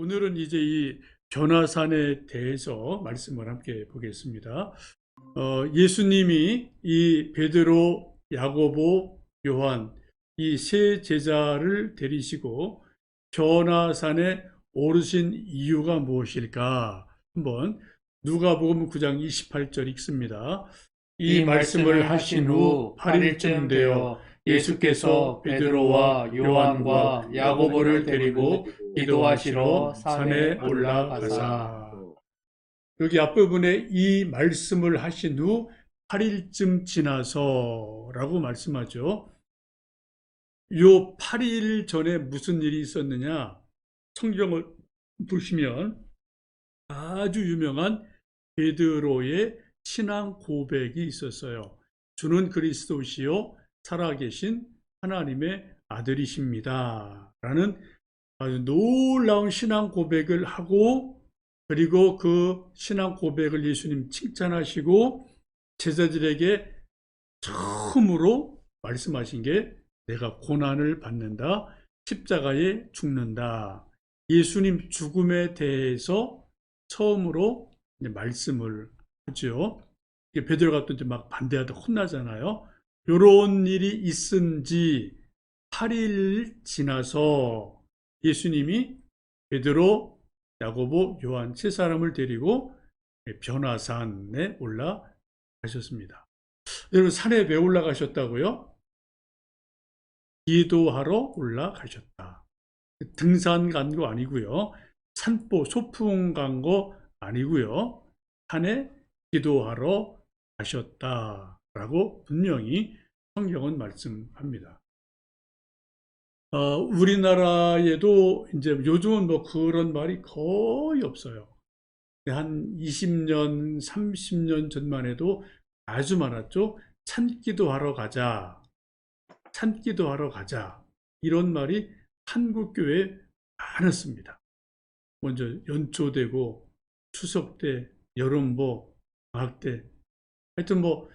오늘은 이제 이 변화산에 대해서 말씀을 함께 보겠습니다. 예수님이 이 베드로, 야고보, 요한 이 세 제자를 데리시고 변화산에 오르신 이유가 무엇일까? 한번 누가복음 9장 28절 읽습니다. 이 이 말씀을 말씀을 하신 하신 후 후 8일쯤 8일쯤 되어 되어 예수께서 예수께서 베드로와 베드로와 요한과 요한과 야고보를 야고보를 데리고 데리고 기도하시러 기도하시러 산에 산에 올라가사. 올라가사. 여기 앞부분에 이 말씀을 하신 후 8일쯤 지나서라고 말씀하죠. 요 8일 전에 무슨 일이 있었느냐? 성경을 보시면 아주 유명한 베드로의 신앙 고백이 있었어요. 주는 그리스도시요 살아계신 하나님의 아들이십니다. 라는 아주 놀라운 신앙 고백을 하고, 그리고 그 신앙 고백을 예수님 칭찬하시고 제자들에게 처음으로 말씀하신 게 내가 고난을 받는다, 십자가에 죽는다. 예수님 죽음에 대해서 처음으로 말씀을 하죠. 베드로가 또 이제 막 반대하다 혼나잖아요. 이런 일이 있은 지 8일 지나서 예수님이 베드로, 야고보, 요한 세 사람을 데리고 변화산에 올라가셨습니다. 여러분, 산에 왜 올라가셨다고요? 기도하러 올라가셨다. 등산 간 거 아니고요. 산보, 소풍 간 거 아니고요. 산에 기도하러 가셨다라고 분명히 성경은 말씀합니다. 우리나라에도 이제 요즘은 뭐 그런 말이 거의 없어요. 한 20년, 30년 전만 해도 아주 많았죠. 산기도 하러 가자. 산기도 하러 가자. 이런 말이 한국 교회에 많았습니다. 먼저 연초되고 추석 때, 여름보, 방학 때. 하여튼 뭐,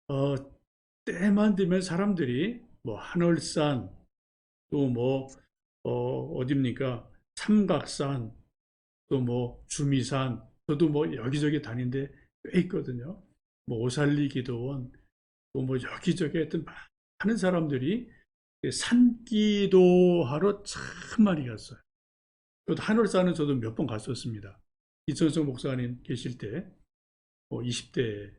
어, 때만 되면 사람들이 뭐 한월산, 또 뭐, 어딥니까? 삼각산, 또 뭐 주미산, 저도 뭐 여기저기 다니는데 꽤 있거든요. 뭐 오살리 기도원, 또 뭐 여기저기 하여튼 많은 사람들이 산기도하러 참 많이 갔어요. 저도 한월산은 저도 몇 번 갔었습니다. 이천성 목사님 계실 때, 뭐 20대,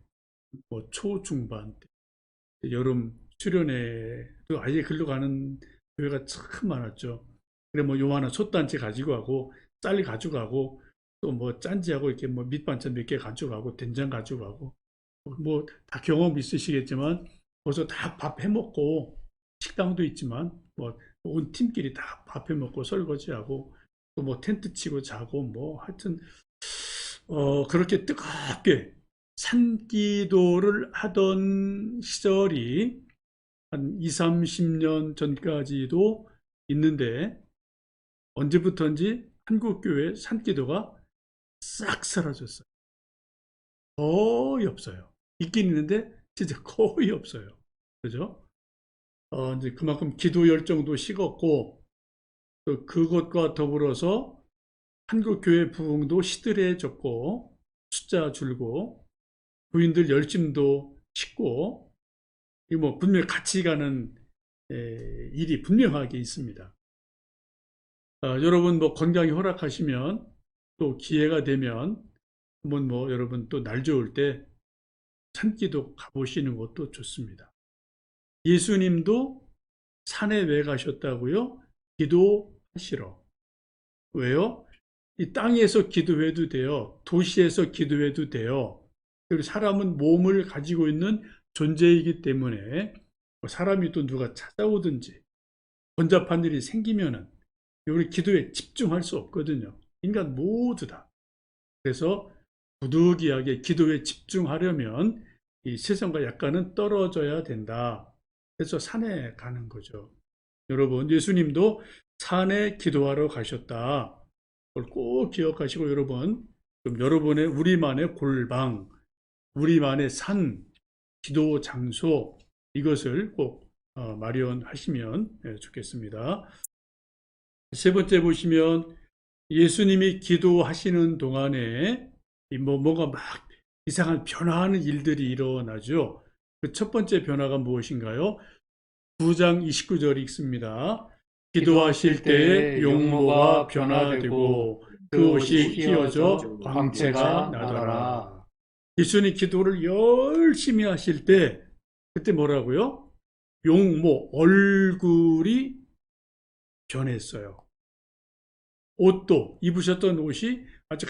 뭐 초중반 때, 여름 수련회, 또 아예 글로 가는 교회가 참 많았죠. 그래 뭐 요 하나 솥단지 가지고 가고, 쌀 가져가고, 또 뭐 짠지하고 이렇게 뭐 밑반찬 몇 개 가져가고, 된장 가져가고, 뭐 다 경험 있으시겠지만, 벌써 다 밥 해먹고, 식당도 있지만, 뭐 온 팀끼리 다 밥 해먹고 설거지하고, 또 뭐 텐트 치고 자고, 뭐 하여튼, 그렇게 뜨겁게 산기도를 하던 시절이 한 2, 30년 전까지도 있는데, 언제부터인지 한국교회 산기도가 싹 사라졌어요. 거의 없어요. 있긴 있는데 진짜 거의 없어요. 그죠? 이제 그만큼 기도 열정도 식었고, 또 그것과 더불어서 한국교회 부흥도 시들해졌고, 숫자 줄고, 부인들 열심도 식고, 이 뭐 분명히 같이 가는 일이 분명하게 있습니다. 여러분 뭐 건강이 허락하시면 또 기회가 되면 한번 뭐 여러분 또 날 좋을 때 산기도 가보시는 것도 좋습니다. 예수님도 산에 왜 가셨다고요? 기도하시러. 왜요? 이 땅에서 기도해도 돼요. 도시에서 기도해도 돼요. 그리고 사람은 몸을 가지고 있는 존재이기 때문에 사람이 또 누가 찾아오든지 번잡한 일이 생기면은 우리 기도에 집중할 수 없거든요. 인간 모두 다. 그래서 부득이하게 기도에 집중하려면 이 세상과 약간은 떨어져야 된다. 그래서 산에 가는 거죠. 여러분, 예수님도 산에 기도하러 가셨다. 그걸 꼭 기억하시고 여러분, 좀 여러분의 우리만의 골방, 우리만의 산, 기도 장소 이것을 꼭 마련하시면 좋겠습니다. 세 번째 보시면 예수님이 기도하시는 동안에 뭔가 막 이상한 변화하는 일들이 일어나죠. 그 첫 번째 변화가 무엇인가요? 9장 29절 읽습니다. 기도하실 때에 용모가 변화되고 그 옷이 휘어져 광채가 나더라. 예수님 기도를 열심히 하실 때 그때 뭐라고요? 용모, 얼굴이 변했어요. 옷도 입으셨던 옷이 아주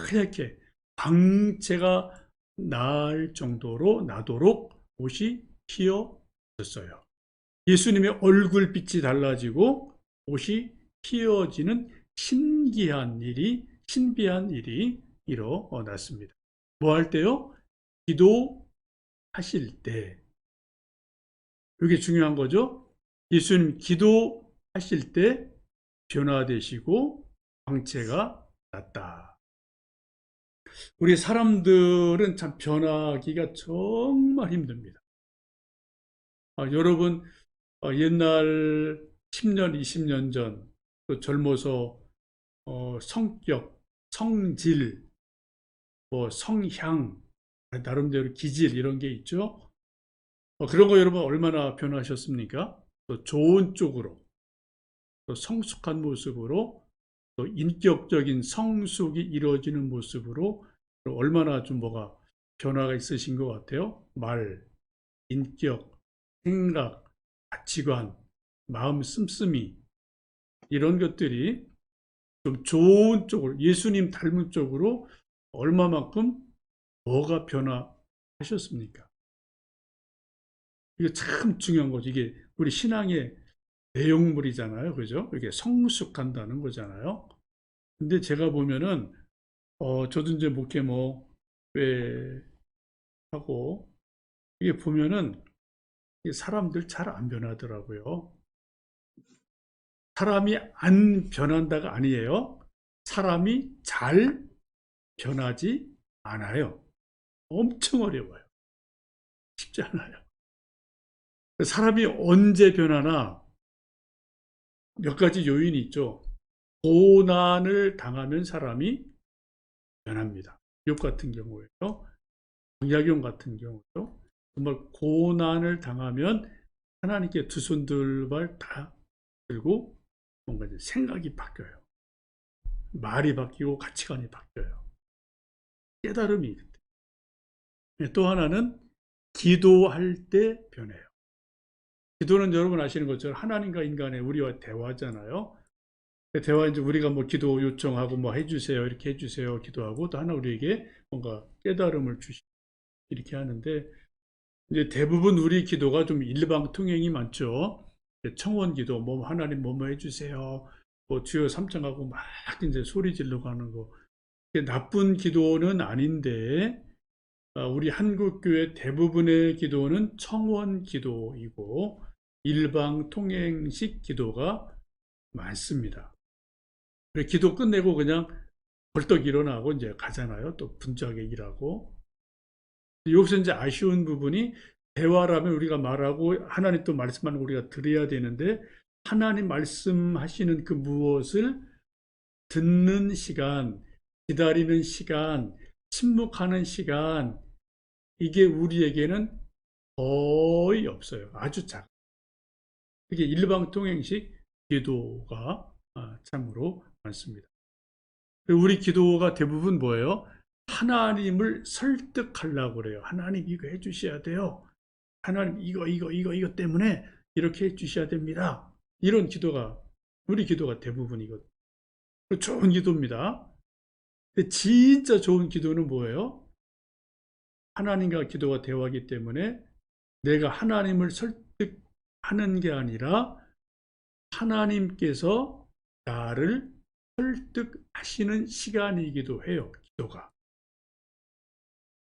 하얗게 광채가 날 정도로 나도록 옷이 휘어졌어요. 예수님의 얼굴빛이 달라지고 옷이 휘어지는 신비한 일이 일어났습니다. 뭐 할 때요? 기도하실 때. 이게 중요한 거죠. 예수님 기도하실 때 변화되시고 광채가 났다. 우리 사람들은 참 변하기가 정말 힘듭니다. 여러분 옛날 10년, 20년 전 또 젊어서 성격, 성질, 성향, 나름대로 기질 이런 게 있죠. 그런 거 여러분 얼마나 변하셨습니까? 또 좋은 쪽으로, 또 성숙한 모습으로, 또 인격적인 성숙이 이루어지는 모습으로 얼마나 좀 뭐가 변화가 있으신 것 같아요. 말, 인격, 생각, 가치관, 마음 씀씀이 이런 것들이 좀 좋은 쪽으로 예수님 닮은 쪽으로 얼마만큼 뭐가 변화하셨습니까? 이게 참 중요한 거죠. 이게 우리 신앙의 내용물이잖아요. 그죠? 이게 성숙한다는 거잖아요. 근데 제가 보면은 저도 이제 목회 왜 하고 이게 보면은 사람들 잘 안 변하더라고요. 사람이 안 변한다가 아니에요. 사람이 잘 변하지 않아요. 엄청 어려워요. 쉽지 않아요. 사람이 언제 변하나 몇 가지 요인이 있죠. 고난을 당하면 사람이 변합니다. 욥 같은 경우에요. 광야경 같은 경우도 정말 고난을 당하면 하나님께 두 손 둘 발 다 들고 뭔가 이제 생각이 바뀌어요. 말이 바뀌고 가치관이 바뀌어요. 깨달음이 있기 때문에. 또 하나는 기도할 때 변해요. 기도는 여러분 아시는 것처럼 하나님과 인간의 우리와 대화잖아요. 대화 이제 우리가 기도 요청하고 해주세요 이렇게 해주세요 기도하고 또 하나 우리에게 뭔가 깨달음을 주시고 이렇게 하는데 이제 대부분 우리 기도가 좀 일방통행이 많죠. 청원 기도 하나님 해주세요. 주여 삼창하고 막 이제 소리 지르고 하는 거. 나쁜 기도는 아닌데 우리 한국교회 대부분의 기도는 청원 기도이고 일방통행식 기도가 많습니다. 기도 끝내고 그냥 벌떡 일어나고 이제 가잖아요. 또 분주하게 일하고. 여기서 이제 아쉬운 부분이 대화라면 우리가 말하고 하나님 또 말씀하는 거 우리가 들어야 되는데 하나님 말씀하시는 그 무엇을 듣는 시간, 기다리는 시간, 침묵하는 시간 이게 우리에게는 거의 없어요. 아주 작아요. 이게 일방통행식 기도가 참으로 많습니다. 우리 기도가 대부분 뭐예요? 하나님을 설득하려고 그래요. 하나님 이거 해주셔야 돼요. 하나님 이거 때문에 이렇게 해주셔야 됩니다. 이런 기도가 우리 기도가 대부분이거든요. 좋은 기도입니다. 근데 진짜 좋은 기도는 뭐예요? 하나님과 기도가 대화하기 때문에 내가 하나님을 설득하는 게 아니라 하나님께서 나를 설득하시는 시간이기도 해요. 기도가.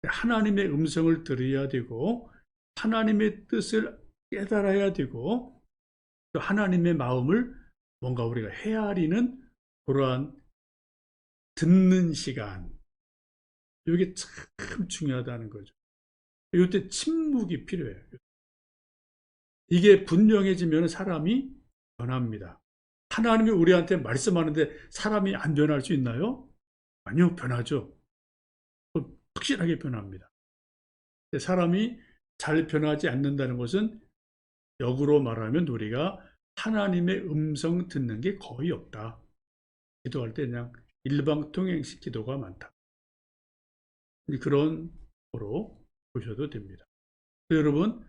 하나님의 음성을 들어야 되고 하나님의 뜻을 깨달아야 되고 또 하나님의 마음을 뭔가 우리가 헤아리는 그러한 듣는 시간 이게 참 중요하다는 거죠. 이때 침묵이 필요해요. 이게 분명해지면 사람이 변합니다. 하나님이 우리한테 말씀하는데 사람이 안 변할 수 있나요? 아니요, 변하죠. 확실하게 변합니다. 사람이 잘 변하지 않는다는 것은 역으로 말하면 우리가 하나님의 음성 듣는 게 거의 없다. 기도할 때 그냥 일방통행식 기도가 많다. 그런 거로 보셔도 됩니다. 여러분,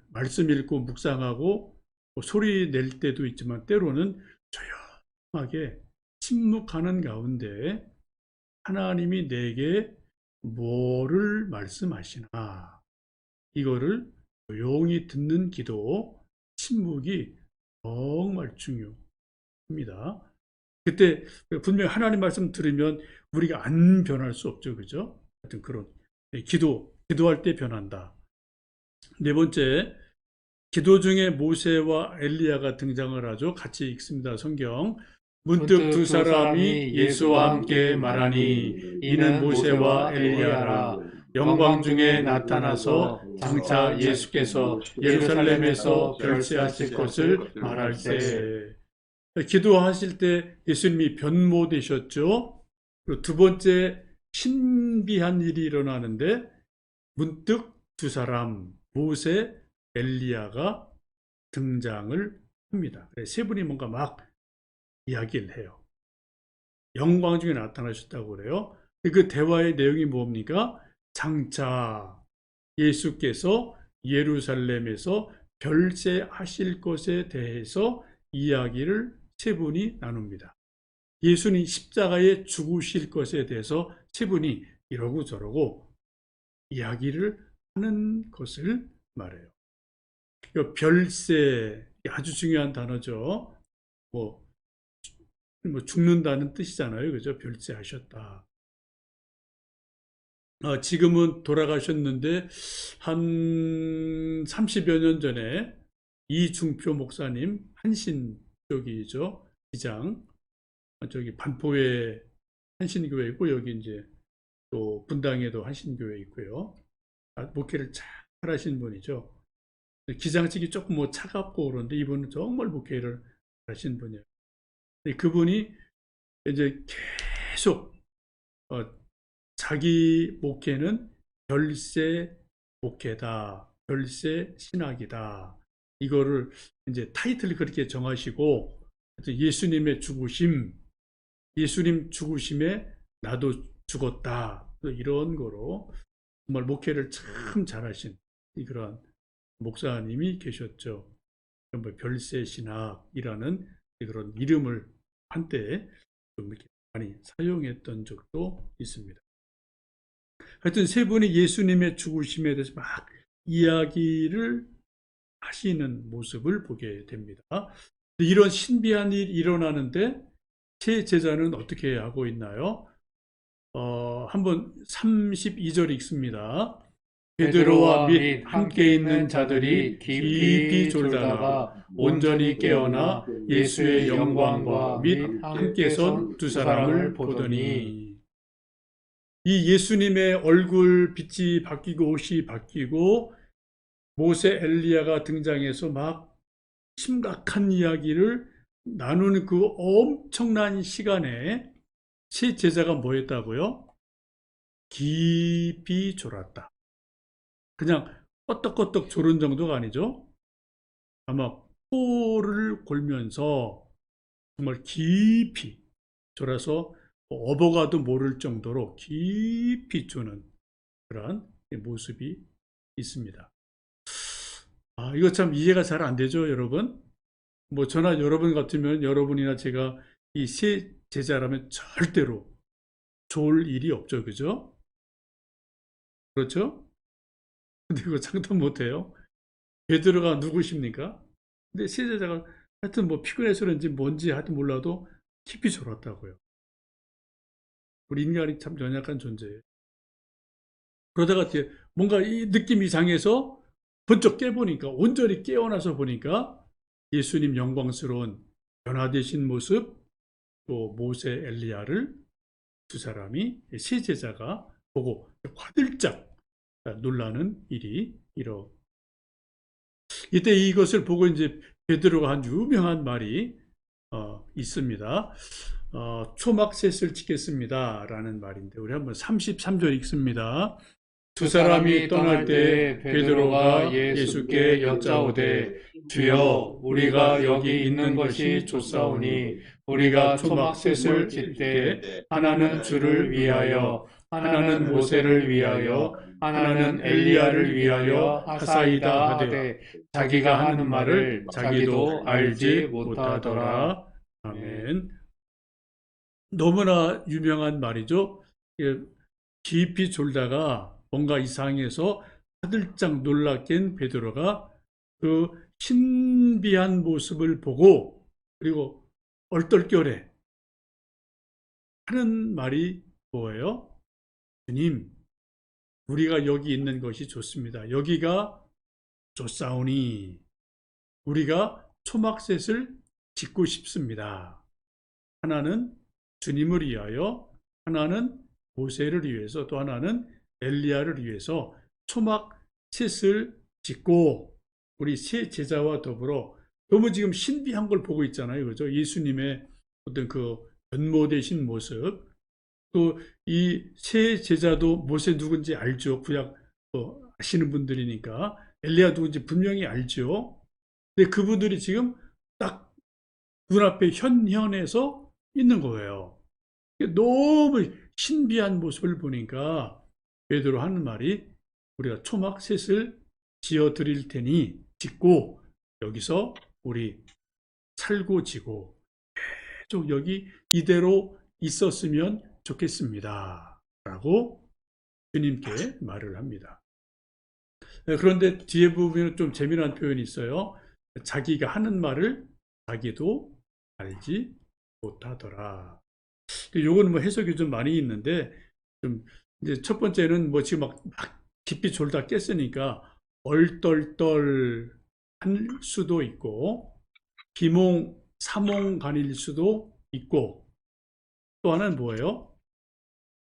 말씀 읽고 묵상하고 소리 낼 때도 있지만 때로는 조용하게 침묵하는 가운데 하나님이 내게 뭐를 말씀하시나 이거를 조용히 듣는 기도, 침묵이 정말 중요합니다. 그때 분명히 하나님 말씀 들으면 우리가 안 변할 수 없죠. 그죠? 하여튼 그런 기도할 때 변한다. 네 번째, 기도 중에 모세와 엘리야가 등장을 하죠. 같이 읽습니다. 성경. 문득 두 사람이 예수와 함께 말하니 이는 모세와 엘리야라. 영광 중에 나타나서 장차 예수께서 예루살렘에서 별세하실 것을 말할 때, 기도하실 때 예수님이 변모되셨죠. 그리고 두 번째, 신비한 일이 일어나는데 문득 두 사람 모세, 엘리야가 등장을 합니다. 세 분이 뭔가 막 이야기를 해요. 영광 중에 나타나셨다고 그래요. 그 대화의 내용이 뭡니까? 장차 예수께서 예루살렘에서 별세하실 것에 대해서 이야기를 세 분이 나눕니다. 예수님 십자가에 죽으실 것에 대해서 세 분이 이러고 저러고 이야기를 하는 것을 말해요. 별세, 아주 중요한 단어죠. 뭐 죽는다는 뜻이잖아요. 그죠? 별세하셨다. 지금은 돌아가셨는데 한 30여 년 전에 이중표 목사님, 한신 쪽이죠. 기장, 저기 반포에 한신교회 있고 여기 이제 또 분당에도 한신교회 있고요. 목회를 잘 하신 분이죠. 기장직이 조금 뭐 차갑고 그런데 이분은 정말 목회를 하신 분이에요. 그분이 이제 계속 자기 목회는 별세 목회다, 별세 신학이다. 이거를 이제 타이틀을 그렇게 정하시고 예수님의 죽으심, 예수님 죽으심에 나도 죽었다. 이런 거로 정말 목회를 참 잘하신 그런 목사님이 계셨죠. 별세 신학이라는 그런 이름을 한때 좀 이렇게 많이 사용했던 적도 있습니다. 하여튼 세 분이 예수님의 죽으심에 대해서 막 이야기를 하시는 모습을 보게 됩니다. 이런 신비한 일이 일어나는데 세 제자는 어떻게 하고 있나요? 한번 32절 읽습니다. 베드로와 및 함께 있는 자들이 깊이 졸다가 온전히 깨어나 예수의 영광과 및 함께 선 두 사람을 보더니, 이 예수님의 얼굴 빛이 바뀌고 옷이 바뀌고 모세 엘리야가 등장해서 막 심각한 이야기를 나누는 그 엄청난 시간에 세 제자가 뭐 했다고요? 깊이 졸았다. 그냥 껐덕껐덕 졸은 정도가 아니죠. 아마 코를 골면서 정말 깊이 졸아서 어버가도 모를 정도로 깊이 조는 그런 모습이 있습니다. 이거 참 이해가 잘 안 되죠, 여러분? 뭐 저나 여러분 같으면 여러분이나 제가 이 세 제자라면 절대로 좋을 일이 없죠, 그죠? 그렇죠? 근데 그거 장담 못해요. 베드로가 누구십니까? 근데 세 제자가 하여튼 뭐 피곤해서 그런지 뭔지 하여튼 몰라도 깊이 졸았다고요. 우리 인간이 참 연약한 존재예요. 그러다가 뭔가 이 느낌이 이상해서 번쩍 깨보니까 온전히 깨어나서 보니까 예수님 영광스러운 변화되신 모습, 또 모세 엘리야를 두 사람이 세 제자가 보고 화들짝 놀라는 일이 이때 이것을 보고 이제 베드로가 한 유명한 말이 있습니다. 초막셋을 지켰습니다 라는 말인데, 우리 한번 33절 읽습니다. 두 사람이 떠날 때 베드로가 예수께 여짜오되 주여, 우리가 여기 있는 것이 좋사오니 우리가 초막셋을 짓되 하나는 주를 위하여, 하나는 모세를 위하여, 하나는 엘리야를 위하여 하사이다 하되 자기가 하는 말을 자기도 알지 못하더라. 아멘. 너무나 유명한 말이죠. 깊이 졸다가 뭔가 이상해서 화들짝 놀라깬 베드로가 그 신비한 모습을 보고, 그리고 얼떨결에 하는 말이 뭐예요? 주님, 우리가 여기 있는 것이 좋습니다. 여기가 좋사오니 우리가 초막셋을 짓고 싶습니다. 하나는 주님을 위하여, 하나는 모세를 위해서, 또 하나는 엘리야를 위해서 초막셋을 짓고 우리 세 제자와 더불어, 너무 지금 신비한 걸 보고 있잖아요. 그죠? 예수님의 어떤 그 변모되신 모습, 또 이 세 제자도 모세 누군지 알죠. 구약 아시는 분들이니까. 엘리야 누군지 분명히 알죠. 근데 그분들이 지금 딱 눈앞에 현현해서 있는 거예요. 너무 신비한 모습을 보니까 베드로 하는 말이, 우리가 초막셋을 지어 드릴 테니 짓고 여기서 우리 살고 지고 계속 여기 이대로 있었으면 좋겠습니다 라고 주님께 말을 합니다. 그런데 뒤에 부분에 좀 재미난 표현이 있어요. 자기가 하는 말을 자기도 알지 못하더라. 요거는 뭐 해석이 좀 많이 있는데, 좀 이제 첫 번째는 뭐 지금 막 깊이 졸다 깼으니까 얼떨떨 할 수도 있고, 비몽 사몽간일 수도 있고, 또 하나는 뭐예요?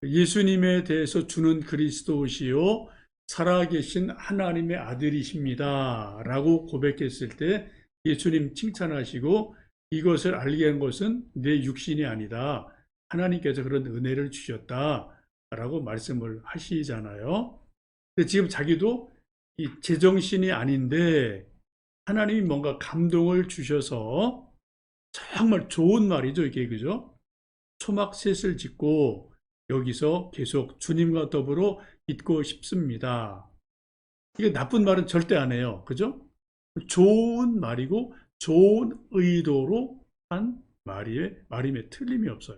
예수님에 대해서 주는 그리스도시요 살아계신 하나님의 아들이십니다 라고 고백했을 때 예수님 칭찬하시고, 이것을 알게 한 것은 내 육신이 아니다, 하나님께서 그런 은혜를 주셨다 라고 말씀을 하시잖아요. 근데 지금 자기도 이 제정신이 아닌데 하나님이 뭔가 감동을 주셔서, 정말 좋은 말이죠 이게, 그죠? 초막셋을 짓고 여기서 계속 주님과 더불어 있고 싶습니다. 이게 나쁜 말은 절대 안 해요. 그죠? 좋은 말이고 좋은 의도로 한 말임에 틀림이 없어요.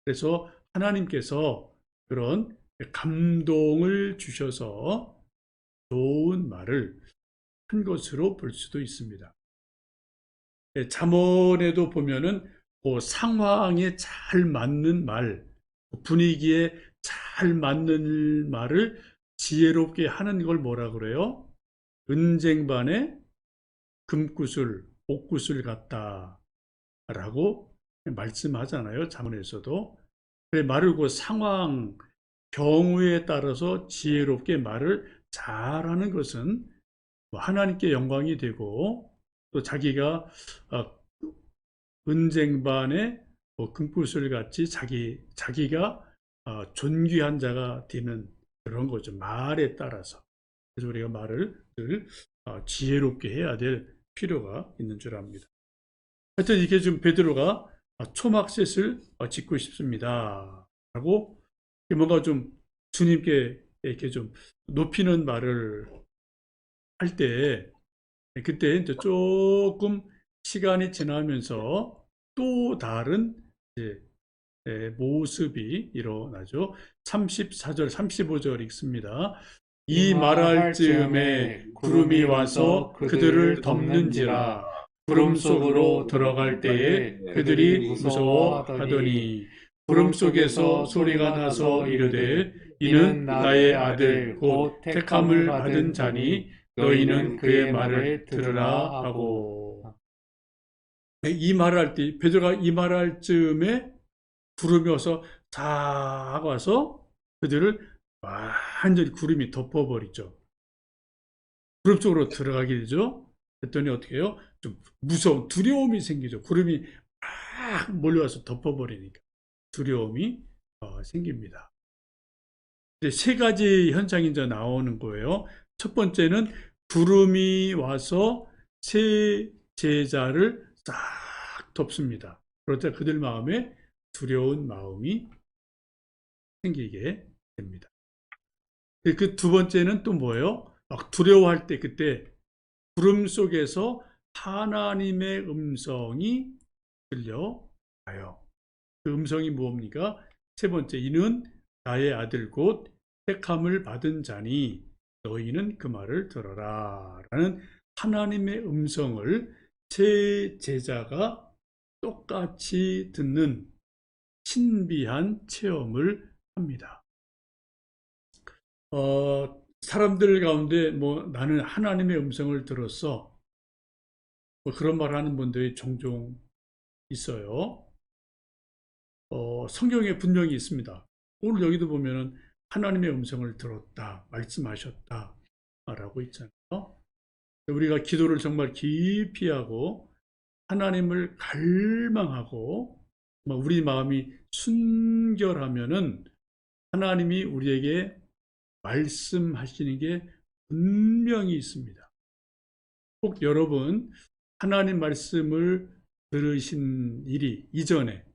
그래서 하나님께서 그런 감동을 주셔서 좋은 말을 한 것으로 볼 수도 있습니다. 잠언에도 보면은 그 상황에 잘 맞는 말, 분위기에 잘 맞는 말을 지혜롭게 하는 걸 뭐라 그래요? 은쟁반에 금구슬, 옥구슬 같다 라고 말씀하잖아요. 잠언에서도. 말을 그 상황, 경우에 따라서 지혜롭게 말을 잘하는 것은 하나님께 영광이 되고, 또 자기가 은쟁반에 금구슬 같이 자기가 존귀한 자가 되는 그런 거죠. 말에 따라서. 그래서 우리가 말을 늘 지혜롭게 해야 될 필요가 있는 줄 압니다. 하여튼 이게 좀 베드로가 초막셋을 짓고 싶습니다 라고 뭔가 좀 주님께 이렇게 좀 높이는 말을 할 때, 그때 이제 조금 시간이 지나면서 또 다른 이제 모습이 일어나죠. 34절, 35절 읽습니다. 이 말할 즈음에 구름이 와서 그들을 덮는지라. 구름 속으로 들어갈 때에 그들이 무서워하더니 구름 속에서 소리가 나서 이르되 이는 나의 아들 곧 택함을 받은 자니 너희는 그의 말을 들으라 하고. 이 말할 때, 베드로가 이 말할 즈음에 구름이 와서 다 와서 그들을 완전히 구름이 덮어버리죠. 구름 쪽으로 들어가게 되죠. 그랬더니 어떻게 해요? 좀 무서운 두려움이 생기죠. 구름이 몰려와서 덮어버리니까 두려움이 생깁니다. 세 가지 현상이 이제 나오는 거예요. 첫 번째는 구름이 와서 세 제자를 싹 덮습니다. 그러자 그들 마음에 두려운 마음이 생기게 됩니다. 그 두 번째는 또 뭐예요? 막 두려워할 때 그때 구름 속에서 하나님의 음성이 들려와요. 그 음성이 뭡니까? 세 번째, 이는 나의 아들 곧 택함을 받은 자니 너희는 그 말을 들어라 라는 하나님의 음성을 제 제자가 똑같이 듣는 신비한 체험을 합니다. 사람들 가운데 뭐 나는 하나님의 음성을 들었어, 뭐 그런 말 하는 분들이 종종 있어요. 성경에 분명히 있습니다. 오늘 여기도 보면은 하나님의 음성을 들었다, 말씀하셨다 라고 있잖아요. 우리가 기도를 정말 깊이 하고 하나님을 갈망하고 우리 마음이 순결하면은 하나님이 우리에게 말씀하시는 게 분명히 있습니다. 꼭 여러분 하나님 말씀을 들으신 일이 이전에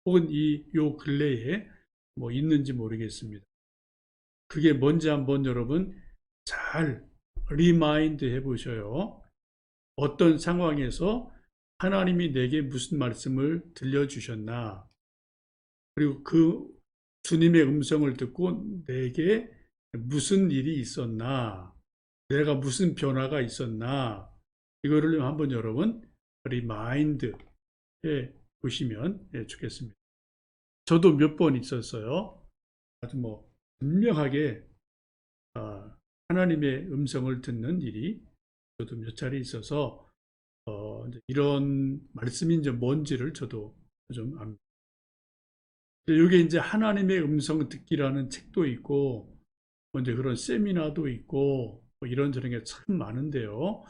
혹은 요 근래에 뭐 있는지 모르겠습니다. 그게 뭔지 한번 여러분 잘 리마인드 해보셔요. 어떤 상황에서 하나님이 내게 무슨 말씀을 들려주셨나, 그리고 그 주님의 음성을 듣고 내게 무슨 일이 있었나, 내가 무슨 변화가 있었나, 이거를 한번 여러분 리마인드 해 보시면 좋겠습니다. 저도 몇 번 있었어요. 아주 뭐 분명하게 하나님의 음성을 듣는 일이 저도 몇 차례 있어서 이제 이런 말씀이 이제 뭔지를 저도 좀 압니다. 이게 이제 하나님의 음성 듣기라는 책도 있고 이제 그런 세미나도 있고 뭐 이런저런 게 참 많은데요.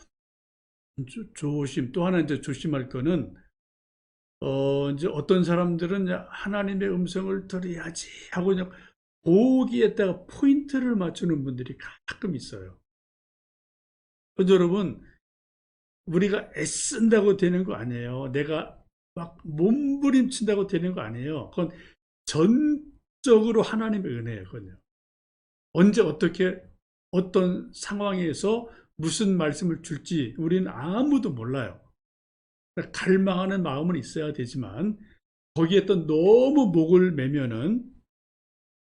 조심, 또 하나 이제 조심할 거는 이제 어떤 사람들은 하나님의 음성을 들어야지 하고 그냥 거기에다가 포인트를 맞추는 분들이 가끔 있어요. 여러분, 우리가 애쓴다고 되는 거 아니에요. 내가 막 몸부림친다고 되는 거 아니에요. 그건 전적으로 하나님의 은혜거든요. 언제 어떻게 어떤 상황에서 무슨 말씀을 줄지 우리는 아무도 몰라요. 갈망하는 마음은 있어야 되지만 거기에 또 너무 목을 매면은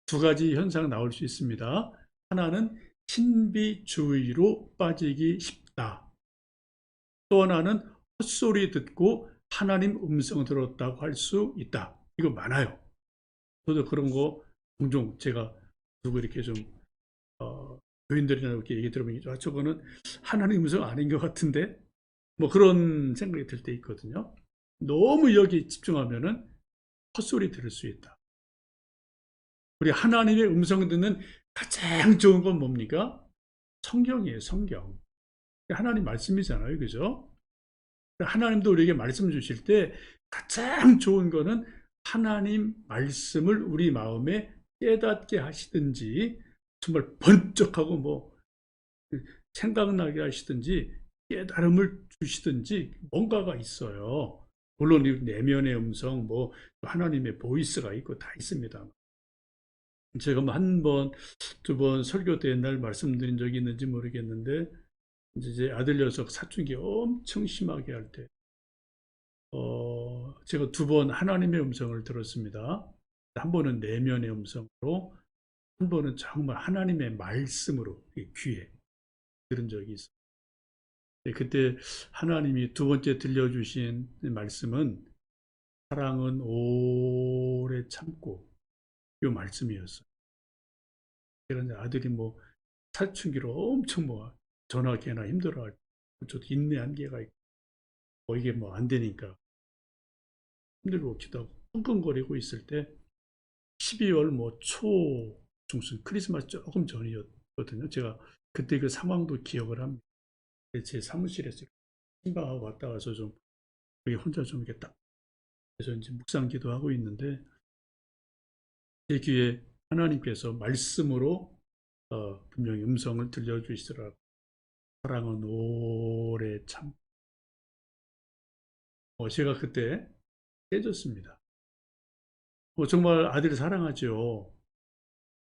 두 가지 현상 나올 수 있습니다. 하나는 신비주의로 빠지기 쉽다. 또 하나는 헛소리 듣고 하나님 음성 들었다고 할 수 있다. 이거 많아요. 저도 그런 거 종종 제가 누구 이렇게 좀 교인들이나 이렇게 얘기 들으면 저거는 하나님 음성 아닌 것 같은데 뭐 그런 생각이 들 때 있거든요. 너무 여기 집중하면은 헛소리 들을 수 있다. 우리 하나님의 음성 듣는 가장 좋은 건 뭡니까? 성경이에요, 성경. 하나님 말씀이잖아요, 그죠? 하나님도 우리에게 말씀 주실 때 가장 좋은 거는 하나님 말씀을 우리 마음에 깨닫게 하시든지 정말 번쩍하고 뭐 생각나게 하시든지 깨달음을 주시든지 뭔가가 있어요. 물론 내면의 음성, 뭐 하나님의 보이스가 있고 다 있습니다. 제가 뭐 한 번, 두 번 설교 때 옛날 말씀드린 적이 있는지 모르겠는데 이제 제 아들 녀석 사춘기 엄청 심하게 할 때, 제가 두 번 하나님의 음성을 들었습니다. 한 번은 내면의 음성으로, 한 번은 정말 하나님의 말씀으로 귀에 들은 적이 있어요. 그때 하나님이 두 번째 들려주신 말씀은 사랑은 오래 참고 이 말씀이었어요. 그래서 아들이 뭐 사춘기로 엄청 뭐 전화기나 힘들어할 때 저도 인내 한계가 있고 뭐 이게 뭐 안 되니까 힘들고 기도하고 끙끙거리고 있을 때 12월 뭐 초 중순 크리스마스 조금 전이었거든요. 제가 그때 그 상황도 기억을 합니다. 제 사무실에서 신방하고 왔다 가서 좀 여기 혼자 좀 이렇게 딱 그래서 이제 묵상 기도하고 있는데 제 귀에 하나님께서 말씀으로 분명히 음성을 들려주시더라고요. 사랑은 오래 참. 제가 그때 깨졌습니다. 정말 아들을 사랑하죠.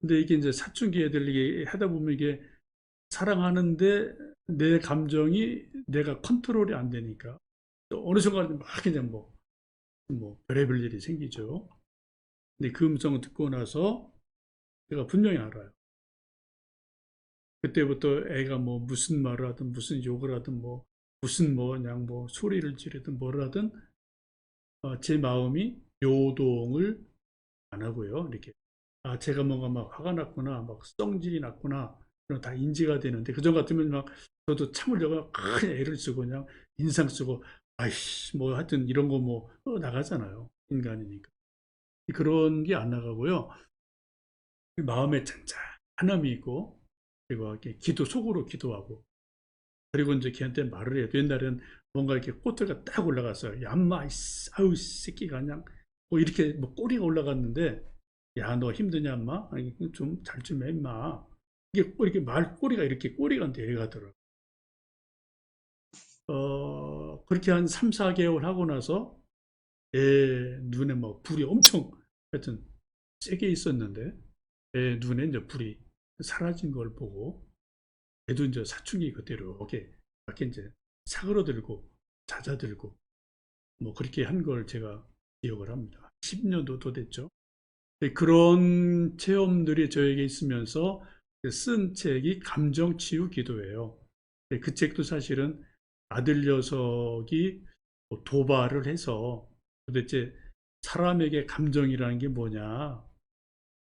근데 이게 이제 사춘기 애들 이게 하다 보면 이게 사랑하는데 내 감정이 내가 컨트롤이 안 되니까 또 어느 순간 막 그냥 뭐 별의별 일이 생기죠. 근데 그 음성을 듣고 나서 제가 분명히 알아요. 그때부터 애가 뭐 무슨 말을 하든 무슨 욕을 하든 뭐 무슨 뭐 그냥 뭐 소리를 지르든 뭘 하든 제 마음이 요동을 안 하고요. 이렇게 제가 뭔가 막 화가 났구나, 막 성질이 났구나, 그런 다 인지가 되는데 그전 같으면 막 저도 참으려고 큰 애를 쓰고 그냥 인상 쓰고 아이씨 뭐 하여튼 이런 거 뭐 나가잖아요. 인간이니까 그런 게 안 나가고요. 마음에 잔잔함이 있고 그리고 이렇게 기도 속으로 기도하고 그리고 이제 걔한테 말을 해요. 옛날에는 뭔가 이렇게 꼬투리가 딱 올라갔어요. 야, 인마, 아우, 이 새끼가 그냥, 뭐 이렇게 뭐 꼬리가 올라갔는데, 야, 너 힘드냐, 인마? 아니, 좀 잘 좀 해, 인마. 이게 이렇게 꼬리가 이렇게 꼬리가 내려가더라고요. 그렇게 한 3, 4개월 하고 나서, 애 눈에 뭐 불이 엄청, 하여튼, 세게 있었는데, 애 눈에 이제 불이 사라진 걸 보고, 애도 이제 사춘기 그대로 이렇게 이제 사그러들고 잦아들고 뭐 그렇게 한 걸 제가 기억을 합니다. 10년도 더 됐죠. 그런 체험들이 저에게 있으면서 쓴 책이 감정치유 기도예요. 그 책도 사실은 아들 녀석이 도발을 해서 도대체 사람에게 감정이라는 게 뭐냐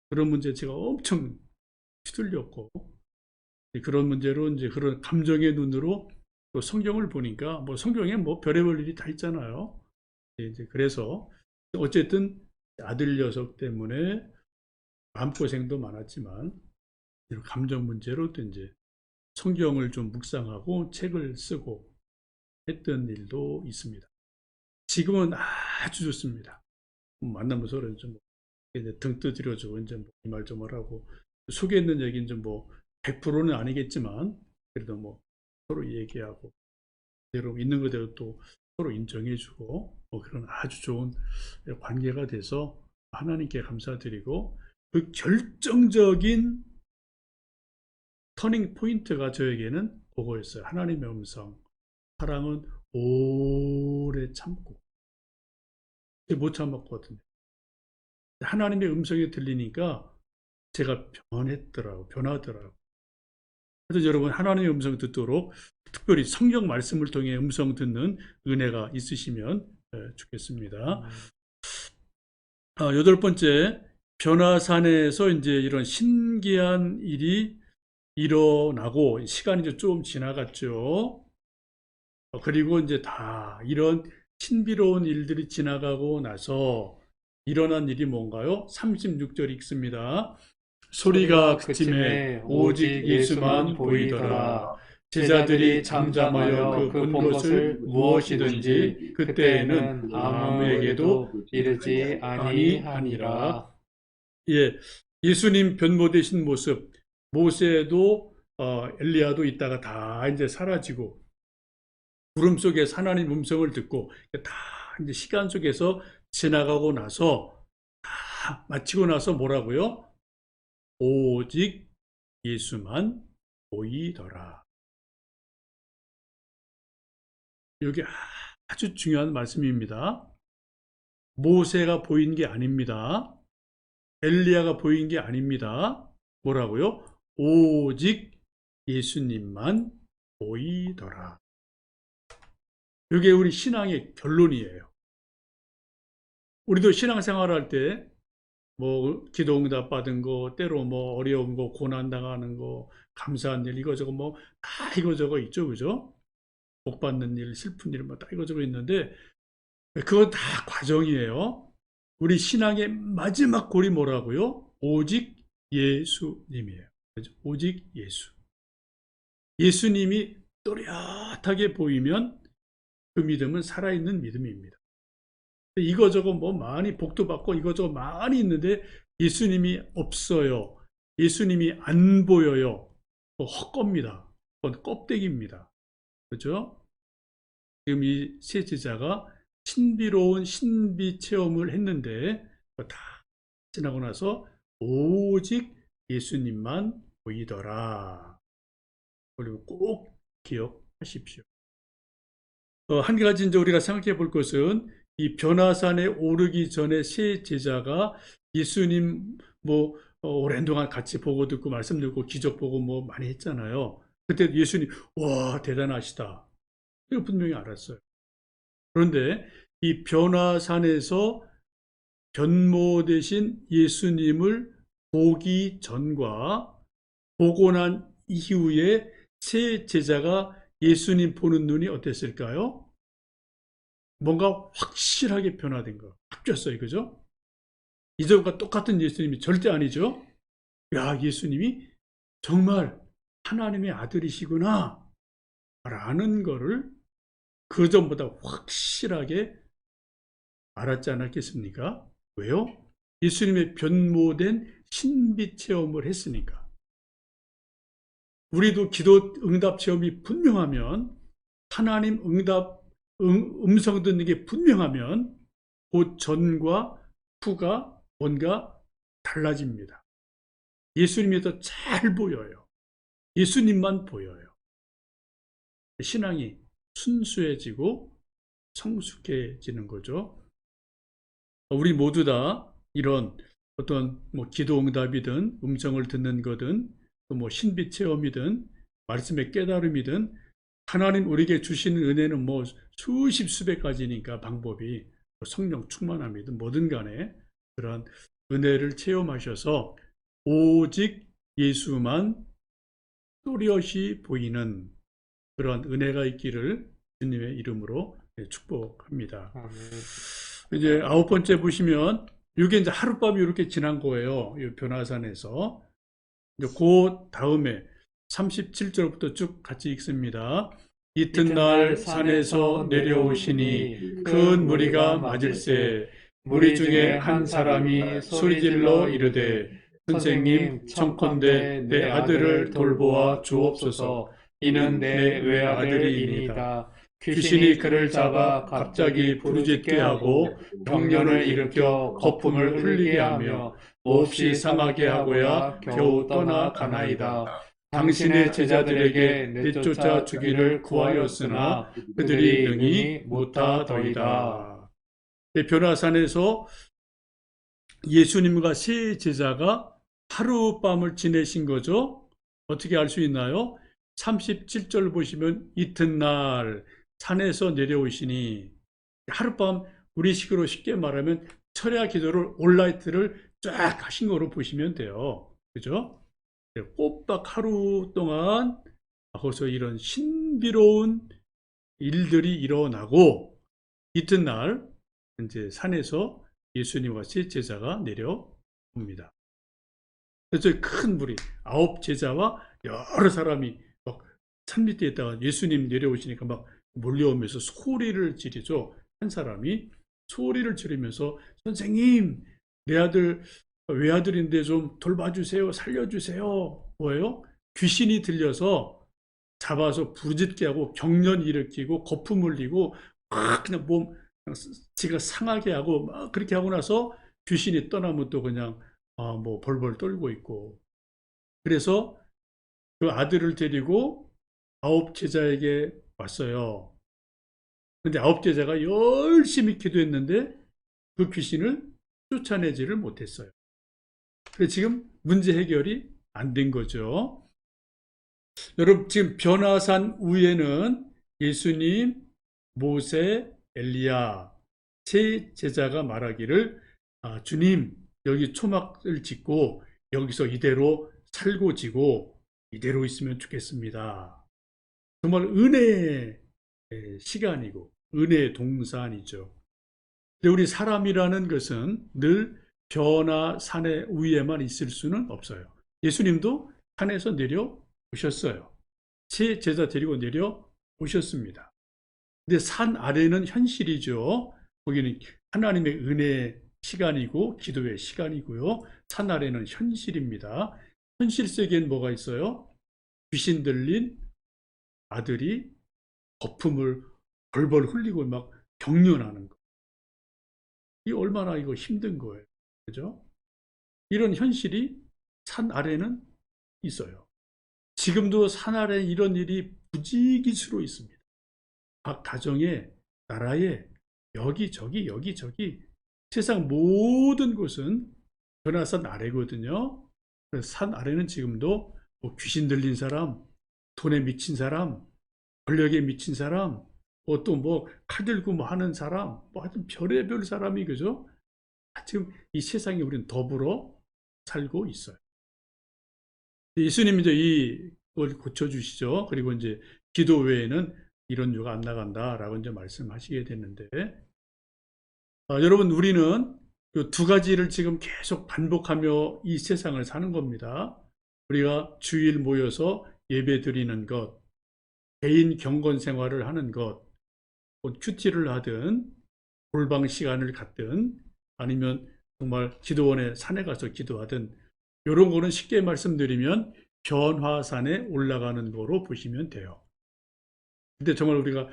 그런 문제 제가 엄청 휘둘렸고 그런 문제로 이제 그런 감정의 눈으로 또 성경을 보니까 뭐 성경에 뭐 별의별 일이 다 있잖아요. 이제 그래서 어쨌든 아들 녀석 때문에 마음고생도 많았지만 이런 감정 문제로 또 이제 성경을 좀 묵상하고 책을 쓰고 했던 일도 있습니다. 지금은 아주 좋습니다. 만나면 서로 좀 이제 등 두드려주고 이제 이 말 좀 하라고 속에 있는 얘기는 좀뭐 100%는 아니겠지만 그래도 뭐 서로 얘기하고 그대로 있는 그대로 또 서로 인정해주고 뭐 그런 아주 좋은 관계가 돼서 하나님께 감사드리고 그 결정적인 터닝 포인트가 저에게는 그거였어요. 하나님의 음성. 사랑은 오래 참고 못 참았거든요. 하나님의 음성이 들리니까 제가 변하더라고요. 그래서 여러분 하나님의 음성 듣도록 특별히 성경 말씀을 통해 음성 듣는 은혜가 있으시면 좋겠습니다. 여덟 번째, 변화산에서 이제 이런 신기한 일이 일어나고 시간이 이제 좀 지나갔죠. 그리고 이제 다 이런 신비로운 일들이 지나가고 나서 일어난 일이 뭔가요? 36절 읽습니다. 소리가 그침에 오직 예수만 보이더라. 제자들이 잠잠하여 그 본 것을 무엇이든지 그때에는 아무에게도 이르지 아니하니라. 예, 예수님 변모되신 모습, 모세도 엘리야도 있다가 다 이제 사라지고 구름 속에 하나님 음성을 듣고 다 이제 시간 속에서 지나가고 나서 다 마치고 나서 뭐라고요? 오직 예수만 보이더라. 여기 아주 중요한 말씀입니다. 모세가 보인 게 아닙니다. 엘리야가 보인 게 아닙니다. 뭐라고요? 오직 예수님만 보이더라. 이게 우리 신앙의 결론이에요. 우리도 신앙생활 할 때 뭐 기도 응답 받은 거, 때로 뭐 어려운 거, 고난 당하는 거, 감사한 일 이거저거 뭐 다 이거저거 있죠, 그죠? 복 받는 일, 슬픈 일 뭐 다 이거저거 있는데 그건 다 과정이에요. 우리 신앙의 마지막 골이 뭐라고요? 오직 예수님이에요. 그죠? 오직 예수. 예수님이 또렷하게 보이면 그 믿음은 살아있는 믿음입니다. 이거저거 뭐 많이 복도 받고 이거저거 많이 있는데 예수님이 없어요. 예수님이 안 보여요. 헛겁니다. 그건 껍데기입니다. 그죠? 지금 이 세 제자가 신비로운 신비 체험을 했는데 다 지나고 나서 오직 예수님만 보이더라. 그리고 꼭 기억하십시오. 한 가지 이제 우리가 생각해 볼 것은 이 변화산에 오르기 전에 세 제자가 예수님 뭐 오랜 동안 같이 보고 듣고 말씀 듣고 기적 보고 뭐 많이 했잖아요. 그때 예수님 와 대단하시다. 이거 분명히 알았어요. 그런데 이 변화산에서 변모되신 예수님을 보기 전과 보고 난 이후에 세 제자가 예수님 보는 눈이 어땠을까요? 뭔가 확실하게 변화된 거. 바뀌었어요. 그죠? 이전과 똑같은 예수님이 절대 아니죠? 야, 예수님이 정말 하나님의 아들이시구나. 라는 거를 그 전보다 확실하게 알았지 않았겠습니까? 왜요? 예수님의 변모된 신비 체험을 했으니까. 우리도 기도 응답 체험이 분명하면 하나님 음성 듣는 게 분명하면 그 전과 후가 뭔가 달라집니다. 예수님이 더 잘 보여요. 예수님만 보여요. 신앙이 순수해지고 성숙해지는 거죠. 우리 모두 다 이런 어떤 뭐 기도 응답이든 음성을 듣는 거든 또 뭐 신비 체험이든 말씀의 깨달음이든 하나님 우리에게 주시는 은혜는 뭐 수십 수백 가지니까 방법이 성령 충만함이든 뭐든 간에 그런 은혜를 체험하셔서 오직 예수만 또렷이 보이는 그런 은혜가 있기를 주님의 이름으로 축복합니다. 이제 9번째 보시면 이게 이제 하룻밤이 이렇게 지난 거예요. 이 변화산에서. 이제 그 다음에 37절부터 쭉 같이 읽습니다. 이튿날 산에서 내려오시니 큰 무리가 맞을세 무리 중에 한 사람이 소리질러 이르되 선생님 청컨대 내 아들을 돌보아 주옵소서 이는 내 외아들이니이다. 귀신이 그를 잡아 갑자기 부르짖게 하고 병련을 일으켜 거품을 흘리게 하며 몹시 상하게 하고야 겨우 떠나가나이다. 당신의 제자들에게 내쫓아 주기를 구하였으나 그들이 능히 못하더이다. 변화산에서 예수님과 세 제자가 하룻밤을 지내신 거죠. 어떻게 알 수 있나요? 37절 보시면 이튿날 산에서 내려오시니 하룻밤 우리식으로 쉽게 말하면 철야 기도를 온라이트를 쫙 하신 거로 보시면 돼요. 그죠? 꼬박 하루 동안 거기서 이런 신비로운 일들이 일어나고 이튿날 이제 산에서 예수님과 세 제자가 내려옵니다. 그래서 큰 무리 9 제자와 여러 사람이 막 산 밑에 있다가 예수님 내려오시니까 막 몰려오면서 소리를 지르죠. 한 사람이 소리를 지르면서 선생님 내 아들 외아들인데 좀 돌봐주세요. 살려주세요. 뭐예요? 귀신이 들려서 잡아서 부르짖게 하고 경련 일으키고 거품 흘리고 막 그냥 몸 지가 상하게 하고 막 그렇게 하고 나서 귀신이 떠나면 또 그냥 뭐 벌벌 떨고 있고 그래서 그 아들을 데리고 9 제자에게 왔어요. 근데 9 제자가 열심히 기도했는데 그 귀신을 쫓아내지를 못했어요. 그래서 지금 문제 해결이 안 된 거죠. 여러분 지금 변화산 위에는 예수님, 모세, 엘리야 세 제자가 말하기를 주님 여기 초막을 짓고 여기서 이대로 살고 지고 이대로 있으면 좋겠습니다. 정말 은혜의 시간이고 은혜의 동산이죠. 근데 우리 사람이라는 것은 늘 변화산의 위에만 있을 수는 없어요. 예수님도 산에서 내려오셨어요. 세 제자 데리고 내려오셨습니다. 근데 산 아래는 현실이죠. 거기는 하나님의 은혜 시간이고 기도의 시간이고요. 산 아래는 현실입니다. 현실 세계엔 뭐가 있어요? 귀신 들린 아들이 거품을 벌벌 흘리고 막 경련하는 거. 이 얼마나 이거 힘든 거예요. 그죠? 이런 현실이 산 아래는 있어요. 지금도 산 아래 이런 일이 부지기수로 있습니다. 각 가정에, 나라에, 여기저기, 여기저기, 세상 모든 곳은 변화산 아래거든요. 그래서 산 아래는 지금도 뭐 귀신 들린 사람, 돈에 미친 사람, 권력에 미친 사람, 또 뭐 칼 들고 뭐 하는 사람, 뭐 하여튼 별의별 사람이 그죠? 지금 이 세상에 우리는 더불어 살고 있어요. 예수님이 이제 이걸 고쳐주시죠. 그리고 이제 기도 외에는 이런 유가 안 나간다라고 이제 말씀하시게 됐는데, 여러분 우리는 이 두 가지를 지금 계속 반복하며 이 세상을 사는 겁니다. 우리가 주일 모여서 예배 드리는 것, 개인 경건 생활을 하는 것, 큐티를 하든 골방 시간을 갖든 아니면 정말 기도원에 산에 가서 기도하든 이런 거는 쉽게 말씀드리면 변화산에 올라가는 거로 보시면 돼요. 근데 정말 우리가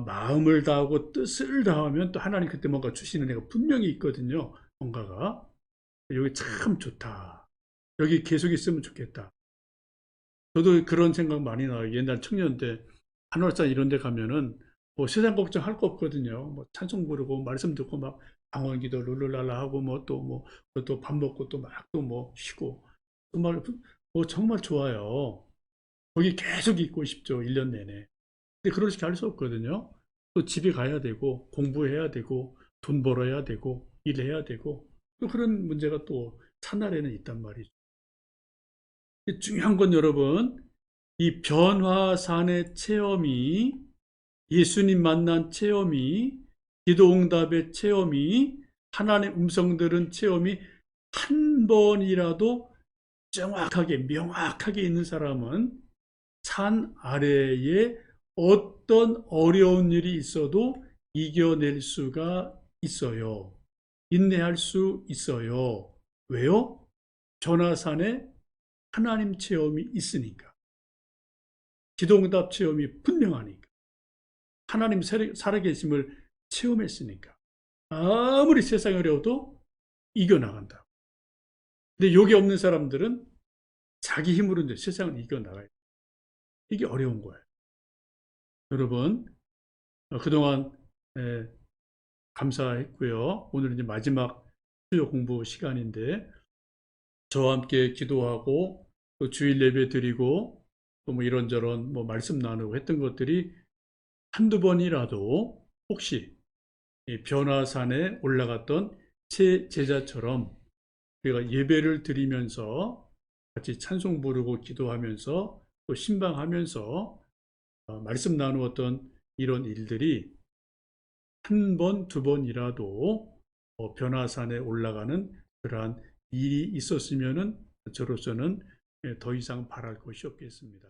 마음을 다하고 뜻을 다하면 또 하나님 그때 뭔가 주시는 애가 분명히 있거든요. 뭔가가 여기 참 좋다. 여기 계속 있으면 좋겠다. 저도 그런 생각 많이 나요. 옛날 청년 때 한월산 이런 데 가면은 뭐 세상 걱정할 거 없거든요. 뭐 찬송 부르고 말씀 듣고 막 방언기도 룰루랄라 하고 뭐 또 밥 먹고 또 막 또 뭐 쉬고 정말 정말 좋아요. 거기 계속 있고 싶죠. 1년 내내. 근데 그렇게 할 수 없거든요. 또 집에 가야 되고 공부해야 되고 돈 벌어야 되고 일해야 되고 또 그런 문제가 또 차날에는 있단 말이죠. 중요한 건 여러분, 이 변화산의 체험이 예수님 만난 체험이 기도응답의 체험이 하나님의 음성 들은 체험이 한 번이라도 정확하게 명확하게 있는 사람은 산 아래에 어떤 어려운 일이 있어도 이겨낼 수가 있어요. 인내할 수 있어요. 왜요? 변화산에 하나님 체험이 있으니까. 기도응답 체험이 분명하니까. 하나님 살아계심을 체험했으니까. 아무리 세상이 어려워도 이겨나간다. 근데 여기 없는 사람들은 자기 힘으로 이제 세상을 이겨나가요. 이게 어려운 거예요. 여러분, 그동안 감사했고요. 오늘 이제 마지막 수요 공부 시간인데 저와 함께 기도하고 또 주일 예배 드리고 또 뭐 이런저런 뭐 말씀 나누고 했던 것들이 한두 번이라도 혹시 이 변화산에 올라갔던 제 제자처럼 우리가 예배를 드리면서 같이 찬송 부르고 기도하면서 또 신방하면서 말씀 나누었던 이런 일들이 한 번, 두 번이라도 변화산에 올라가는 그러한 일이 있었으면은 저로서는 더 이상 바랄 것이 없겠습니다.